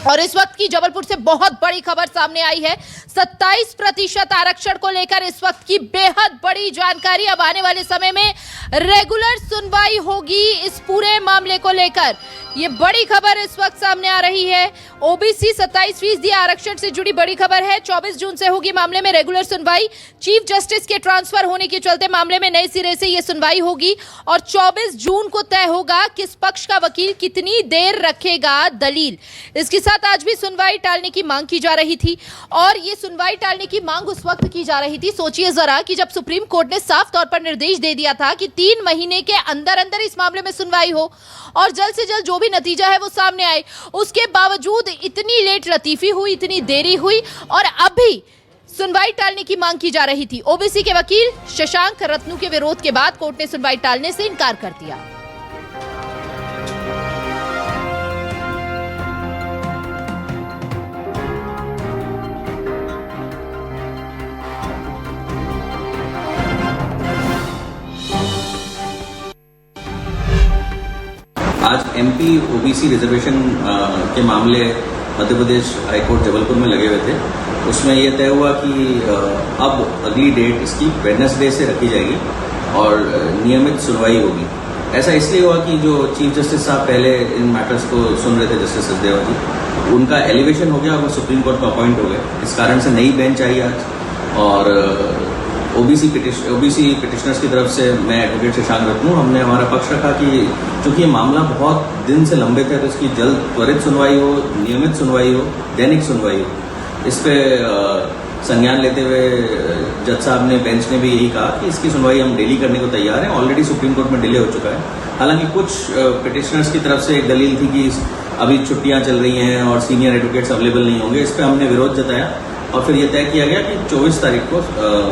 और इस वक्त की जबलपुर से बहुत बड़ी खबर सामने आई है। 27% आरक्षण को लेकर इस वक्त की बेहद बड़ी जानकारी। अब आने वाले समय में रेगुलर सुनवाई होगी इस पूरे मामले को लेकर। ये बड़ी खबर इस वक्त सामने आ रही है। ओबीसी 27% आरक्षण से जुड़ी बड़ी खबर है। 24 जून से होगी मामले में रेगुलर सुनवाई। चीफ जस्टिस के ट्रांसफर होने के चलते मामले में नए सिरे से यह सुनवाई होगी और 24 जून को तय होगा किस पक्ष का वकील कितनी देर रखेगा दलील। इसके साथ आज भी सुनवाई टालने की मांग की जा रही थी और ये सुनवाई टालने की मांग उस वक्त की जा रही थी, सोचिए जरा, कि जब सुप्रीम कोर्ट ने साफ तौर पर निर्देश दे दिया था कि 3 महीने के अंदर अंदर इस मामले में सुनवाई हो और जल्द से जल्द जो भी नतीजा है वो सामने आए। उसके बावजूद इतनी लेट लतीफी हुई, इतनी देरी हुई और अभी सुनवाई टालने की मांग की जा रही थी। ओबीसी के वकील शशांक रत्नू के विरोध के बाद कोर्ट ने सुनवाई टालने से इनकार कर दिया। आज एमपी ओबीसी रिजर्वेशन के मामले मध्य प्रदेश हाईकोर्ट जबलपुर में लगे हुए थे। उसमें यह तय हुआ कि अब अगली डेट इसकी वेडनेसडे से रखी जाएगी और नियमित सुनवाई होगी। ऐसा इसलिए हुआ कि जो चीफ जस्टिस साहब पहले इन मैटर्स को सुन रहे थे, जस्टिस सचदेवा जी, उनका एलिवेशन हो गया और वो सुप्रीम कोर्ट में अपॉइंट हो गए। इस कारण से नई बेंच आई आज और ओबीसी पिटिशनर्स की तरफ से मैं एडवोकेट शशांक रत्नू, हमने हमारा पक्ष रखा कि चूंकि ये मामला बहुत दिन से लंबित है तो इसकी जल्द त्वरित सुनवाई हो, नियमित सुनवाई हो, दैनिक सुनवाई हो। इस पे संज्ञान लेते हुए जज साहब ने, बेंच ने भी यही कहा कि इसकी सुनवाई हम डेली करने को तैयार हैं। ऑलरेडी सुप्रीम कोर्ट में डिले हो चुका है। हालांकि कुछ पिटिशनर्स की तरफ से एक दलील थी कि अभी छुट्टियां चल रही हैं और सीनियर एडवोकेट्स अवेलेबल नहीं होंगे। इस पर हमने विरोध जताया और फिर यह तय किया गया कि 24 तारीख को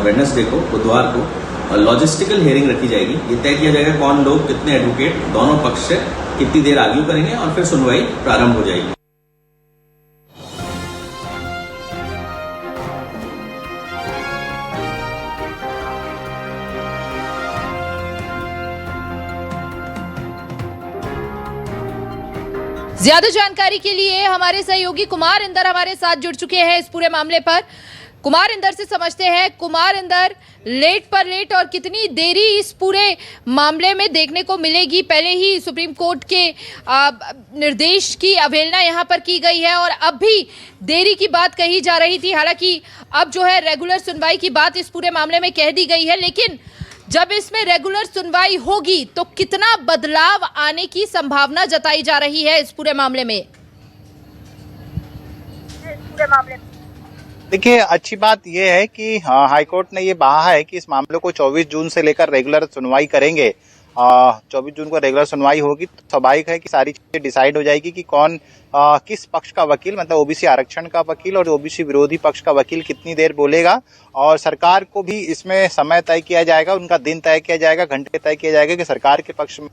वेडनेसडे को, बुधवार को लॉजिस्टिकल हियरिंग रखी जाएगी। ये तय किया जाएगा कौन लोग, कितने एडवोकेट दोनों पक्ष से कितनी देर आर्ग्यू करेंगे और फिर सुनवाई प्रारंभ हो जाएगी। ज्यादा जानकारी के लिए हमारे सहयोगी कुमार इंदर हमारे साथ जुड़ चुके हैं इस पूरे मामले पर। कुमार इंदर से समझते हैं। कुमार इंदर, लेट पर लेट और कितनी देरी इस पूरे मामले में देखने को मिलेगी? पहले ही सुप्रीम कोर्ट के निर्देश की अवहेलना यहां पर की गई है और अब भी देरी की बात कही जा रही थी। हालांकि अब जो है रेगुलर सुनवाई की बात इस पूरे मामले में कह दी गई है, लेकिन जब इसमें रेगुलर सुनवाई होगी तो कितना बदलाव आने की संभावना जताई जा रही है इस पूरे मामले में? देखिए, अच्छी बात यह है कि हाईकोर्ट ने ये कहा है कि इस मामले को 24 जून से लेकर रेगुलर सुनवाई करेंगे। 24 जून को रेगुलर सुनवाई होगी तो स्वाभाविक है कि सारी चीजें डिसाइड हो जाएगी कि कौन किस पक्ष का वकील, मतलब ओबीसी आरक्षण का वकील और ओबीसी विरोधी पक्ष का वकील कितनी देर बोलेगा। और सरकार को भी इसमें समय तय किया जाएगा, उनका दिन तय किया जाएगा, घंटे तय किया जाएगा कि सरकार के पक्ष में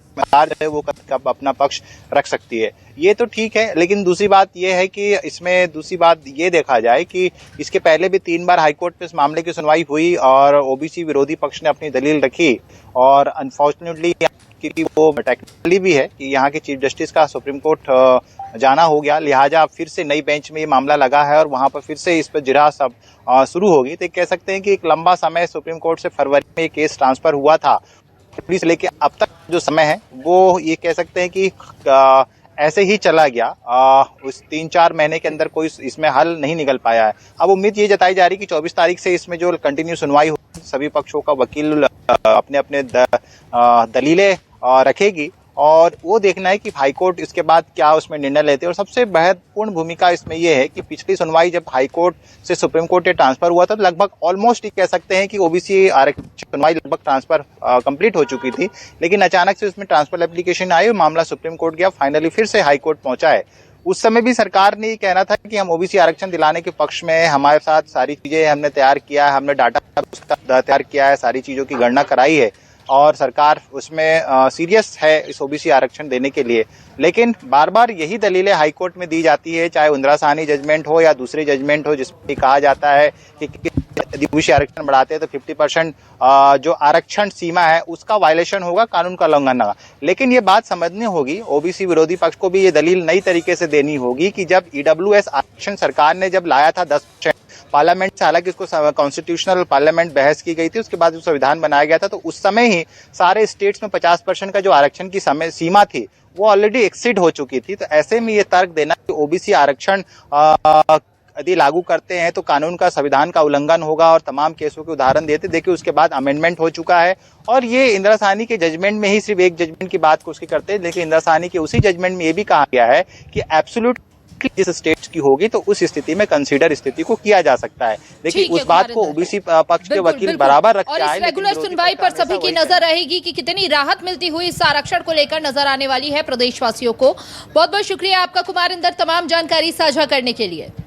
है वो कब अपना पक्ष रख सकती है। ये तो ठीक है, लेकिन दूसरी बात ये है कि इसमें दूसरी बात ये देखा जाए कि इसके पहले भी 3 बार हाईकोर्ट में इस मामले की सुनवाई हुई और ओबीसी विरोधी पक्ष ने अपनी दलील रखी और अनफॉर्चुनेटली क्योंकि वो टेक्निकली भी है कि यहाँ के चीफ जस्टिस का सुप्रीम कोर्ट जाना हो गया, लिहाजा फिर से नई बेंच में ये मामला लगा है और वहाँ पर फिर से इस पर जिरह सब शुरू होगी। तो कह सकते हैं कि एक लंबा समय सुप्रीम कोर्ट से फरवरी में केस ट्रांसफर हुआ था, से लेके अब तक जो समय है वो ये कह सकते हैं कि ऐसे ही चला गया। उस 3-4 महीने के अंदर कोई इसमें हल नहीं निकल पाया है। अब उम्मीद ये जताई जा रही कि 24 तारीख से इसमें जो कंटिन्यू सुनवाई हो, सभी पक्षों का वकील अपने अपने दलीलें रखेगी और वो देखना है कि हाईकोर्ट इसके बाद क्या उसमें निर्णय लेते हैं। और सबसे महत्वपूर्ण भूमिका इसमें यह है कि पिछली सुनवाई जब हाईकोर्ट से सुप्रीम कोर्ट ट्रांसफर हुआ था तो लगभग ऑलमोस्ट कह सकते हैं कि ओबीसी आरक्षण सुनवाई लगभग ट्रांसफर कंप्लीट हो चुकी थी, लेकिन अचानक से उसमें ट्रांसफर एप्लीकेशन आई और मामला सुप्रीम कोर्ट गया, फाइनली फिर से हाईकोर्ट पहुंचा है। उस समय भी सरकार ने कहना था कि हम ओबीसी आरक्षण दिलाने के पक्ष में, हमारे साथ सारी चीजें हमने तैयार किया है, हमने डाटा तैयार किया है, सारी चीजों की गणना कराई है और सरकार उसमें सीरियस है इस ओबीसी आरक्षण देने के लिए। लेकिन बार बार यही दलीलें हाईकोर्ट में दी जाती है, चाहे इंदिरा साहनी जजमेंट हो या दूसरी जजमेंट हो, जिसमें कहा जाता है कि यदि ओबीसी आरक्षण बढ़ाते हैं तो 50% जो आरक्षण सीमा है उसका वायलेशन होगा, कानून का उल्लंघन होगा। लेकिन ये बात समझनी होगी, ओबीसी विरोधी पक्ष को भी ये दलील नई तरीके से देनी होगी कि जब ईडब्ल्यूएस आरक्षण सरकार ने जब लाया था 10% पार्लियामेंट से, हालांकि इसको कॉन्स्टिट्यूशनल पार्लियामेंट बहस की गई थी, उसके बाद संविधान बनाया गया था, तो उस समय ही सारे स्टेट्स में 50% का जो आरक्षण की समय सीमा थी वो ऑलरेडी एक्सीड हो चुकी थी। तो ऐसे में ये तर्क देना कि ओबीसी आरक्षण यदि लागू करते हैं तो कानून का, संविधान का उल्लंघन होगा और तमाम केसों के उदाहरण देते। देखिए उसके बाद अमेंडमेंट हो चुका है और ये इंदिरा साहनी के जजमेंट में ही सिर्फ एक जजमेंट की बात को उसकी करते हैं, लेकिन इंदिरा साहनी के उसी जजमेंट में ये भी कहा गया है कि एब्सोल्यूट जिस स्टेट्स की होगी तो उस स्थिति में कंसीडर स्थिति को किया जा सकता है। देखिए उस बात को ओबीसी पक्ष के वकील बराबर रखते आए। और इस रेगुलर सुनवाई पर सभी की नजर रहेगी कि कितनी राहत मिलती हुई इस आरक्षण को लेकर नजर आने वाली है प्रदेशवासियों को। बहुत बहुत शुक्रिया आपका कुमार इंदर, तमाम जानकारी साझा करने के लिए।